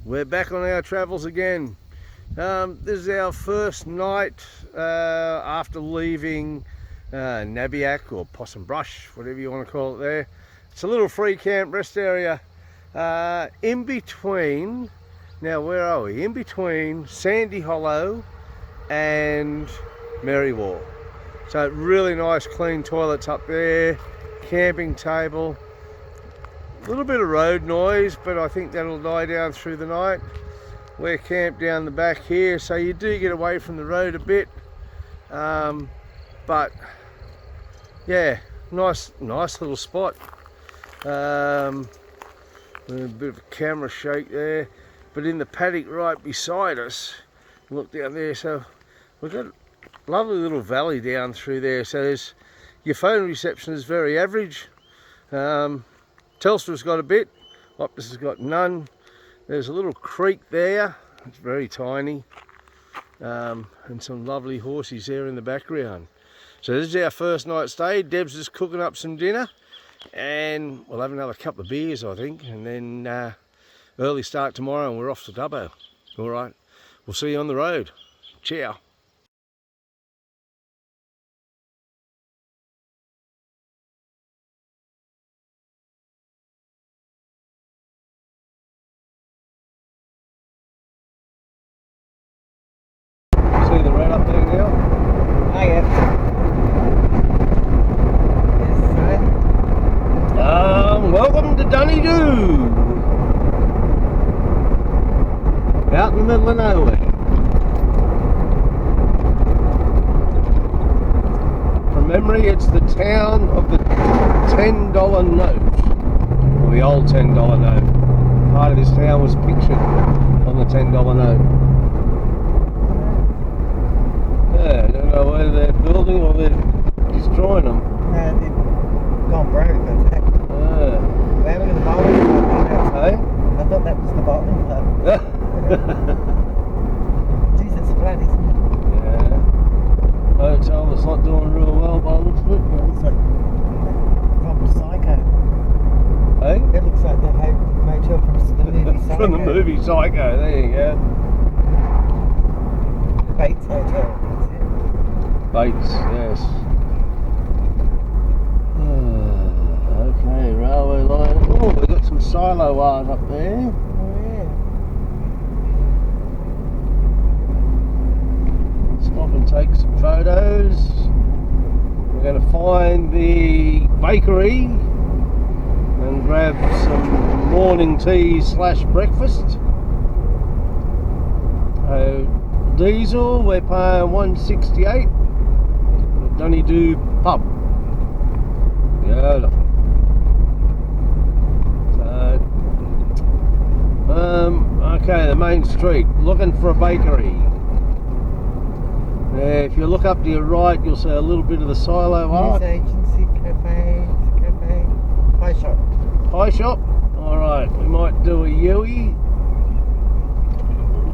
We're back on our travels again. This is our first night after leaving Nabiac or Possum Brush, whatever you want to call it there. It's a little free camp rest area in between, now where are we? In between Sandy Hollow and Merrywall. So really nice clean toilets up there, camping table. A little bit of road noise, but I think that'll die down through the night. We're camped down the back here, so you do get away from the road a bit. But yeah, nice little spot. A bit of a camera shake there, but in the paddock right beside us, look down there. So we've got a lovely little valley down through there. So there's, your phone reception is very average. Telstra's got a bit, Optus has got none. There's a little creek there, it's very tiny, and some lovely horses there in the background. So this is our first night stay. Debs is cooking up some dinner, and we'll have another couple of beers, I think, and then early start tomorrow, and we're off to Dubbo. All right, we'll see you on the road. Ciao. See the red up there now? Oh yeah. Yes, Welcome to DunnyDoo. Out in the middle of nowhere. From memory, it's the town of the $10 note. Or the old $10 note. Part of this town was pictured on the $10 note. Yeah, I don't know whether they're building or they're destroying them. they've gone broke, I think. Where was the bottom? Hey? I thought that was the bottom. Jeez, it's flat, isn't it? Yeah. Hotel is not doing real well by the looks of it. It looks like from Psycho. Hey? It looks like the motel from the movie Psycho. From the movie Psycho, there you go. Bates Hotel. Bates, yes. Okay, railway line. Oh, we've got some silo wires up there. Oh yeah. Stop and take some photos. We're going to find the bakery and grab some morning tea / breakfast. Diesel, we're paying $1.68. DunnyDoo pub. Beautiful. So, okay, the main street. Looking for a bakery. If you look up to your right, you'll see a little bit of the silo art. News agency, cafe, pie shop. Pie shop. All right, we might do a Yui.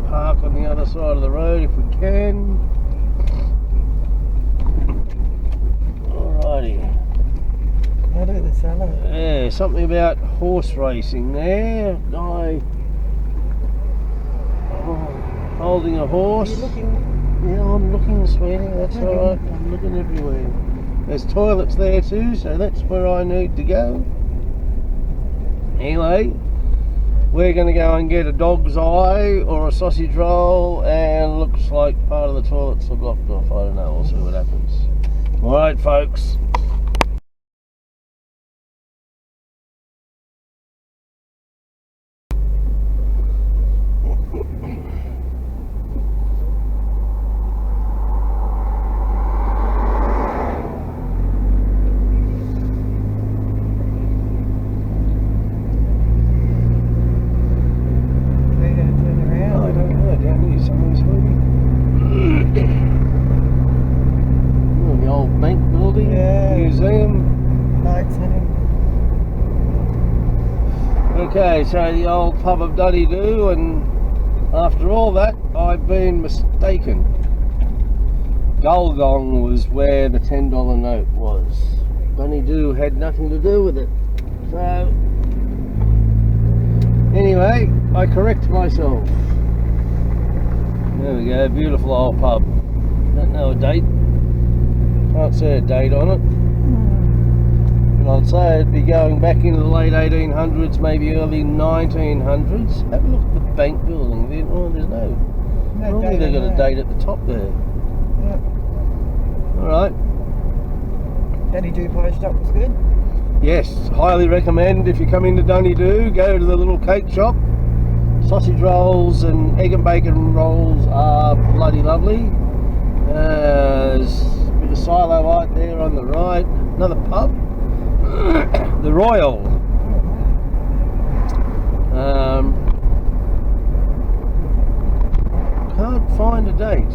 Park on the other side of the road if we can. Alrighty. I'll do the cellar. Yeah, something about horse racing there. Guy holding a horse. Are you looking? Yeah, I'm looking, sweetie. That's alright. I'm looking everywhere. There's toilets there too, so that's where I need to go. Anyway, we're going to go and get a dog's eye or a sausage roll, and looks like part of the toilets are blocked off. I don't know, we'll see what happens. Alright folks. Okay, so the old pub of DunnyDoo, and after all that, I've been mistaken. Gulgong was where the $10 note was. DunnyDoo had nothing to do with it. So, anyway, I correct myself. There we go, beautiful old pub. Don't know a date. Can't see a date on it. And I'd say it'd be going back into the late 1800s, maybe early 1900s. Have a look at the bank building. Oh, there's no. Normally they've got a date at the top there. Yep. Alright. DunnyDoo post up was good. Yes, highly recommend if you come into DunnyDoo, go to the little cake shop. Sausage rolls and egg and bacon rolls are bloody lovely. There's a bit of silo right there on the right. Another pub, the Royal. Can't find a date.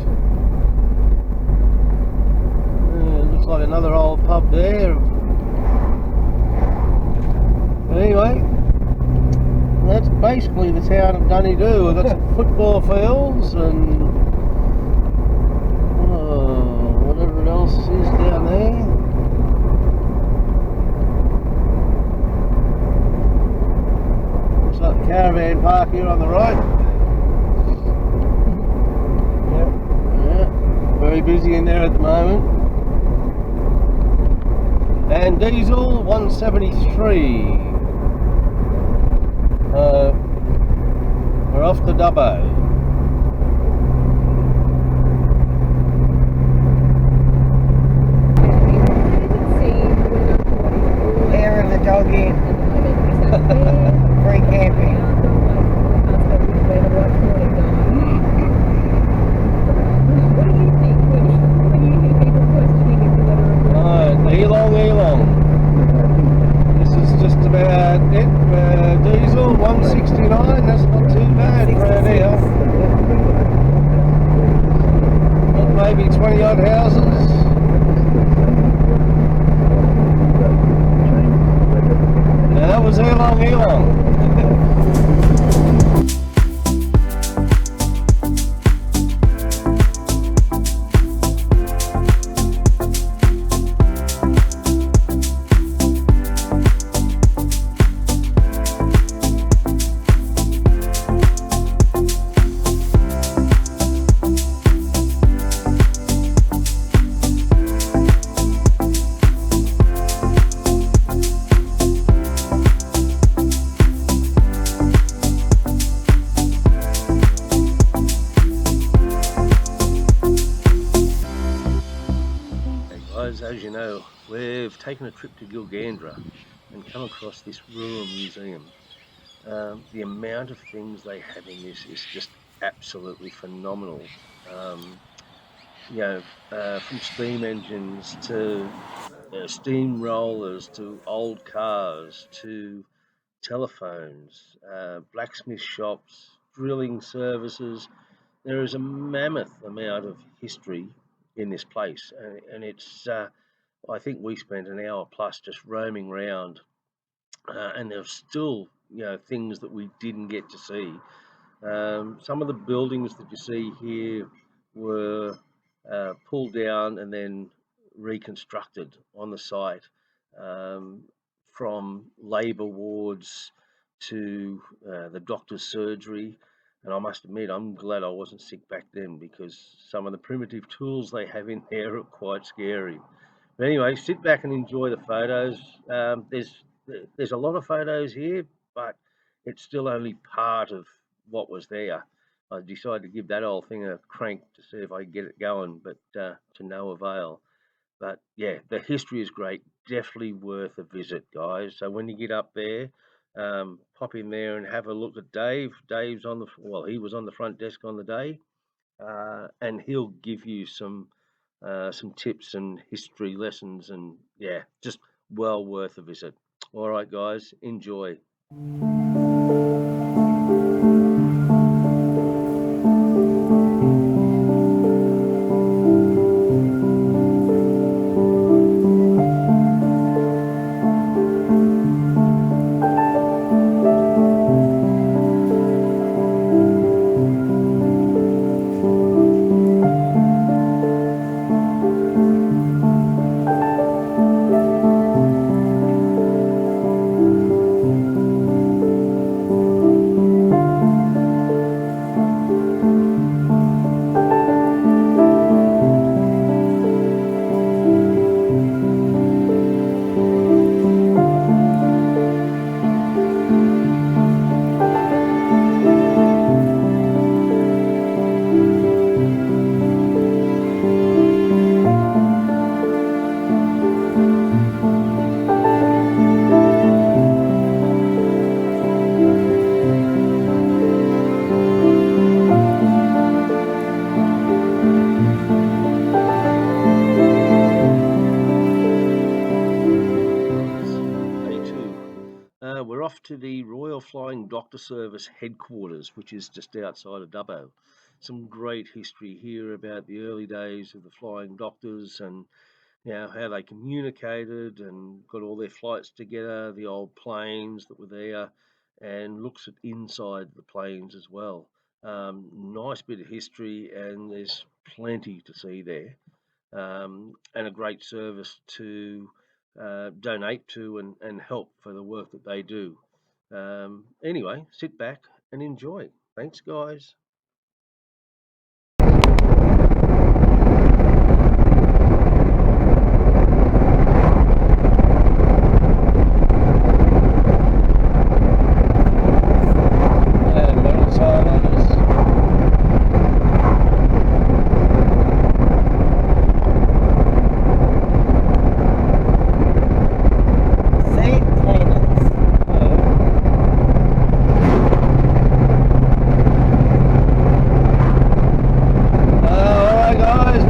Looks like another old pub there. But anyway, that's basically the town of DunnyDoo. We've got some football fields and whatever else is down there. Looks like the caravan park here on the right. Yep. Yeah, very busy in there at the moment. And diesel 173. We're off to Dubbo. Air of the dog in. Free camping. Elong. This is just about it. Diesel 169, that's not too bad around here. Maybe 20 odd houses. Now that was Elong. As you know, we've taken a trip to Gilgandra and come across this rural museum. The amount of things they have in this is just absolutely phenomenal. From steam engines to steam rollers to old cars to telephones, blacksmith shops, drilling services. There is a mammoth amount of history in this place, and it's. I think we spent an hour plus just roaming around, and there's still things that we didn't get to see. Some of the buildings that you see here were pulled down and then reconstructed on the site, from labour wards to the doctor's surgery. And I must admit, I'm glad I wasn't sick back then, because some of the primitive tools they have in there are quite scary. But anyway, sit back and enjoy the photos. There's a lot of photos here, but it's still only part of what was there. I decided to give that old thing a crank to see if I could get it going, but to no avail. But yeah, the history is great. Definitely worth a visit, guys. So when you get up there, pop in there and have a look at Dave. Dave's he was on the front desk on the day, and he'll give you some tips and history lessons, and yeah, just well worth a visit. All right, guys, enjoy. to the Royal Flying Doctor Service headquarters, which is just outside of Dubbo. Some great history here about the early days of the flying doctors and how they communicated and got all their flights together, the old planes that were there, and looks at inside the planes as well. Nice bit of history, and there's plenty to see there, and a great service to donate to and help for the work that they do. Anyway, sit back and enjoy. Thanks, guys.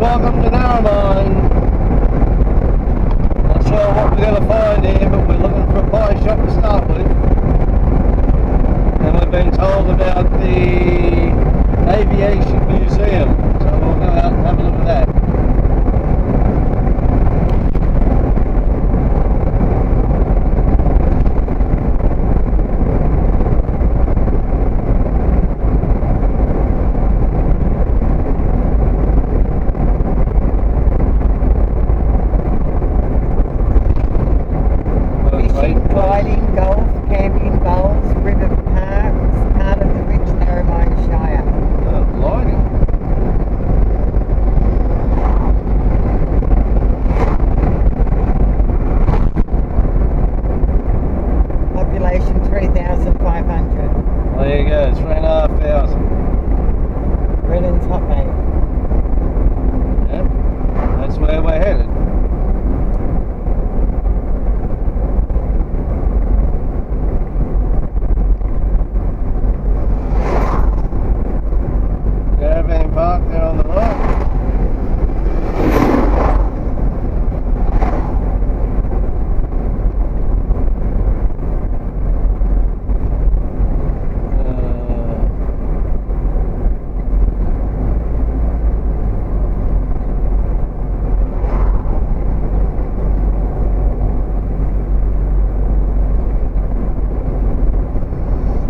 Welcome to Naremine. Not sure what we're going to find here, but we're looking for a pie shop to start with. And we've been told about the Aviation Museum, so we'll go out and have a look at that. Riding, golf, camping, bowls, river parks, part of the rich Naremine Shire. Lighting. Population 3,500. There you go, 3,500. Brennan's hot mate. Yep, that's where we're headed. Caravan park there on the right.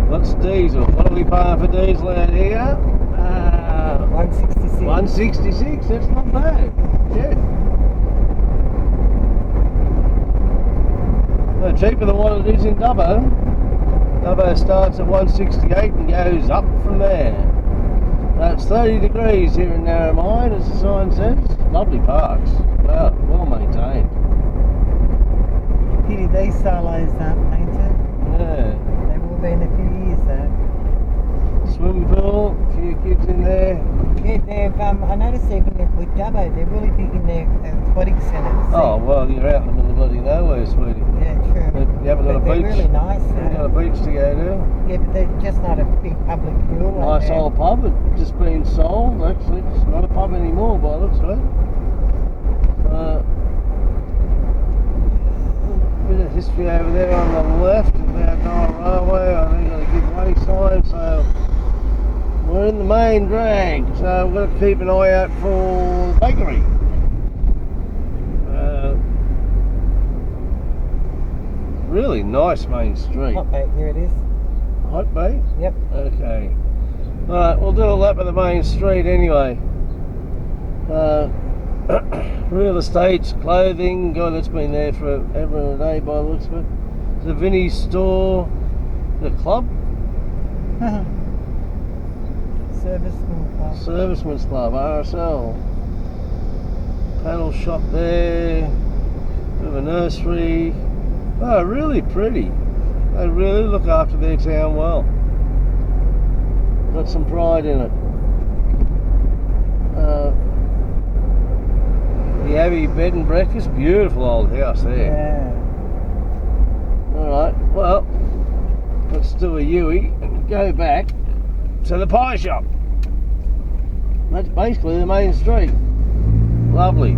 What's diesel? What are we paying for diesel out here? 166. 166, that's not bad. Yeah. No, cheaper than what it is in Dubbo. Dubbo starts at 168 and goes up from there. It's 30 degrees here in Naremine, as the sign says. Lovely parks. Wow, well maintained. Pity these silos aren't painted. Yeah. They've all been a few years though. Swimming pool, a few kids in there. Yeah, they've, I noticed even with Dubbo, they're really big in their aquatic centres. Oh, well, you're out in the middle of bloody nowhere, sweetie. Yeah, true. But you haven't got a They're beach. really nice. You haven't got a beach to go to. Yeah, but they're just not a big public pool. Like Nice old pub, it's just been sold actually. It's not a pub anymore by the looks of it. Bit of history over there on the left about Nile Railway. I think got a giveaway sign, so we're in the main drag, so we've got to keep an eye out for the bakery. Really nice main street. Hot bait, here it is. Hot bait? Yep. Okay. Alright, we'll do a lap of the main street anyway. Real estates, clothing, God, that's been there forever and a day by the looks of it. The Vinnie's store, the club? Serviceman Club. Servicemen's Club, RSL. Panel shop there, bit of a nursery. Oh, really pretty. They really look after their town well. Got some pride in it. The Abbey bed and breakfast, beautiful old house there. Yeah. Alright, well, let's do a U-ey and go back to the pie shop. That's basically the main street. Lovely.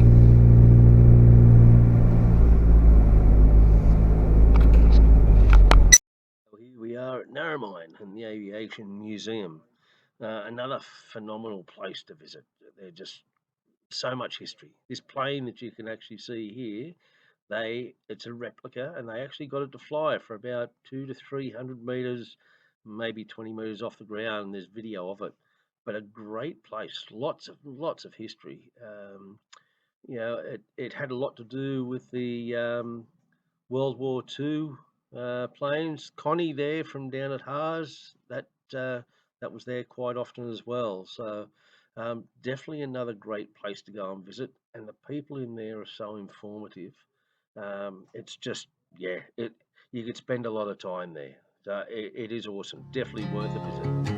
Naremine and the Aviation Museum. Another phenomenal place to visit. They're just so much history. This plane that you can actually see here, it's a replica, and they actually got it to fly for about 200 to 300 meters, maybe 20 meters off the ground. And there's video of it, but a great place. Lots of history. It had a lot to do with the World War II planes. Connie there from down at Haas, that was there quite often as well. So definitely another great place to go and visit. And the people in there are so informative. It's just, you could spend a lot of time there. So it is awesome. Definitely worth a visit.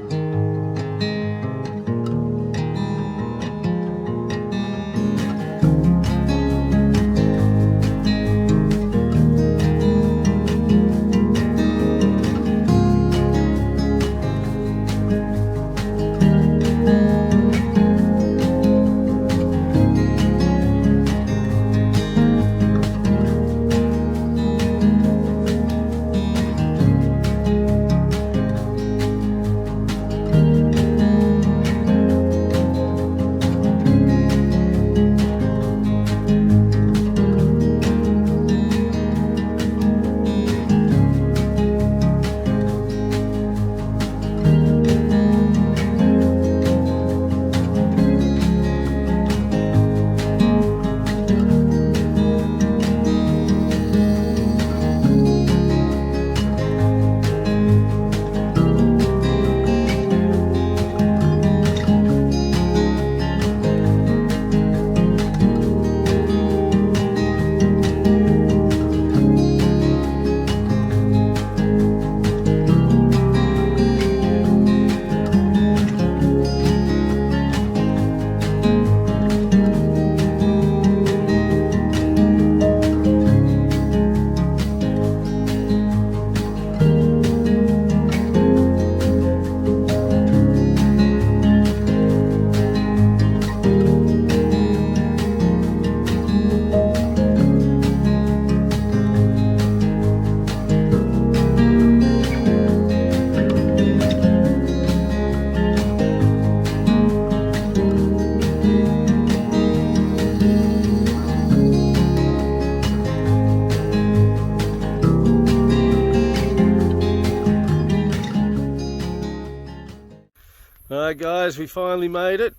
Alright guys, we finally made it.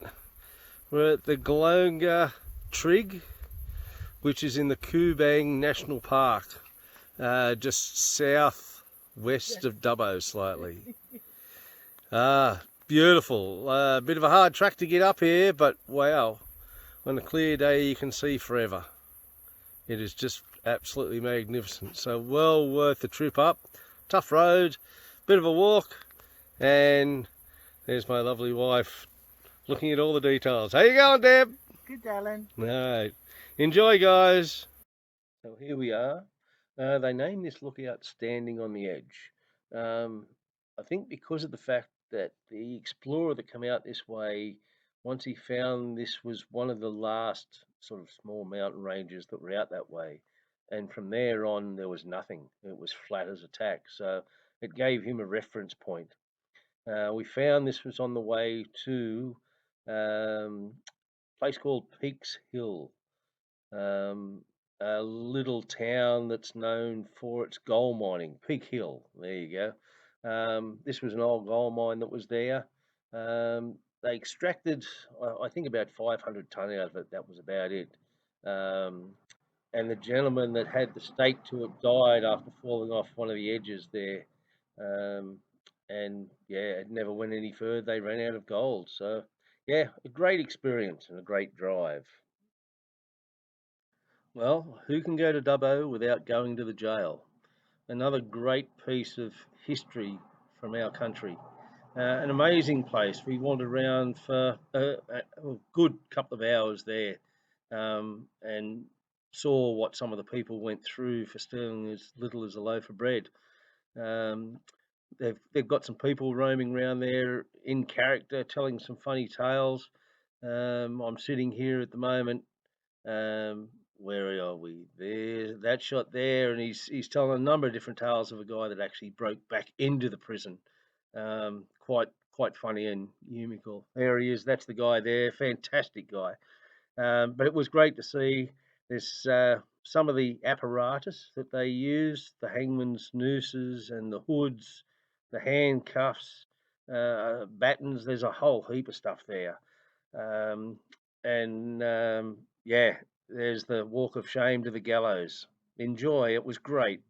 We're at the Galaga Trig, which is in the Kubang National Park, just south-west of Dubbo slightly. Beautiful. Bit of a hard track to get up here, but wow, on a clear day you can see forever. It is just absolutely magnificent. So well worth the trip up. Tough road, bit of a walk, and there's my lovely wife looking at all the details. How you going, Deb? Good, darling. Alright. Enjoy, guys. So here we are. They named this lookout Standing on the Edge. I think because of the fact that the explorer that came out this way, once he found this was one of the last sort of small mountain ranges that were out that way. And from there on, there was nothing. It was flat as a tack. So it gave him a reference point. We found this was on the way to a place called Peaks Hill, a little town that's known for its gold mining. Peak Hill, there you go. This was an old gold mine that was there. They extracted, I think, about 500 tonne out of it. That was about it. And the gentleman that had the stake to it died after falling off one of the edges there. And yeah, it never went any further. They ran out of gold. So yeah, a great experience and a great drive. Well, who can go to Dubbo without going to the jail? Another great piece of history from our country. An amazing place. We wandered around for a good couple of hours there, and saw what some of the people went through for stealing as little as a loaf of bread. They've got some people roaming around there in character, telling some funny tales. I'm sitting here at the moment. Where are we? There, that shot there, and he's telling a number of different tales of a guy that actually broke back into the prison Quite funny and humical. There he is. That's the guy there. Fantastic guy. But it was great to see this. Some of the apparatus that they use, the hangman's nooses and the hoods, the handcuffs, battens. There's a whole heap of stuff there. Um, and yeah, there's the walk of shame to the gallows. Enjoy. It was great.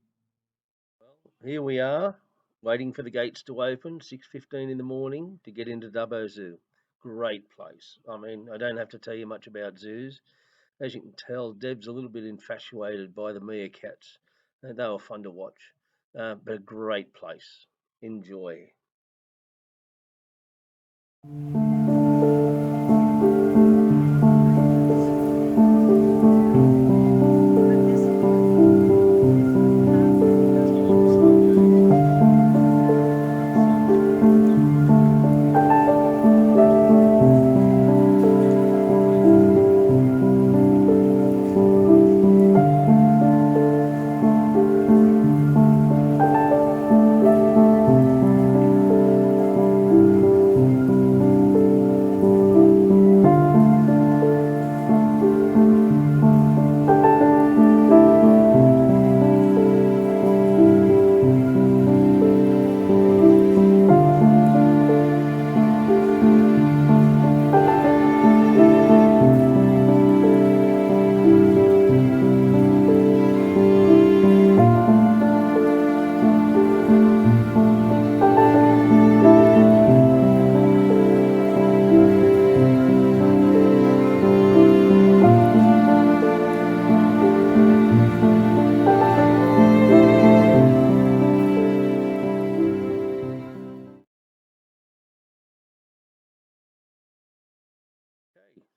Here we are, waiting for the gates to open, 6:15 in the morning to get into Dubbo Zoo. Great place. I mean, I don't have to tell you much about zoos. As you can tell, Deb's a little bit infatuated by the meerkats. They were fun to watch, but a great place. Enjoy.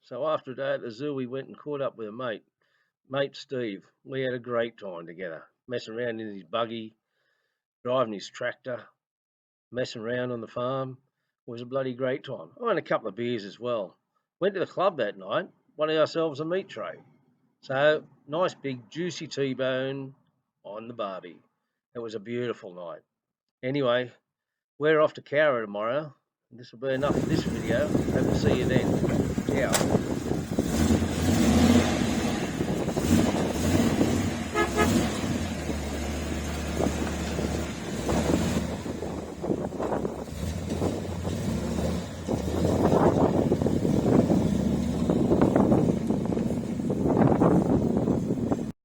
So after a day at the zoo, we went and caught up with a mate Steve. We had a great time together, messing around in his buggy, driving his tractor, messing around on the farm. It was a bloody great time. I had a couple of beers as well. Went to the club that night, won ourselves a meat tray. So nice big juicy T-bone on the barbie. It was a beautiful night. Anyway, we're off to Cowra tomorrow. This will be enough for this video. Hope to see you then. Ciao.